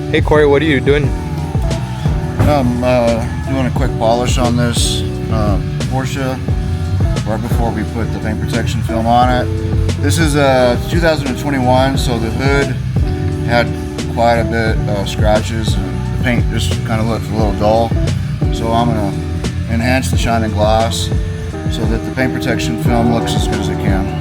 Hey Corey, what are you doing? I'm doing a quick polish on this Porsche right before we put the paint protection film on it. This is 2021, so the hood had quite a bit of scratches and the paint just kind of looked a little dull. So I'm going to enhance the shining glass so that the paint protection film looks as good as it can.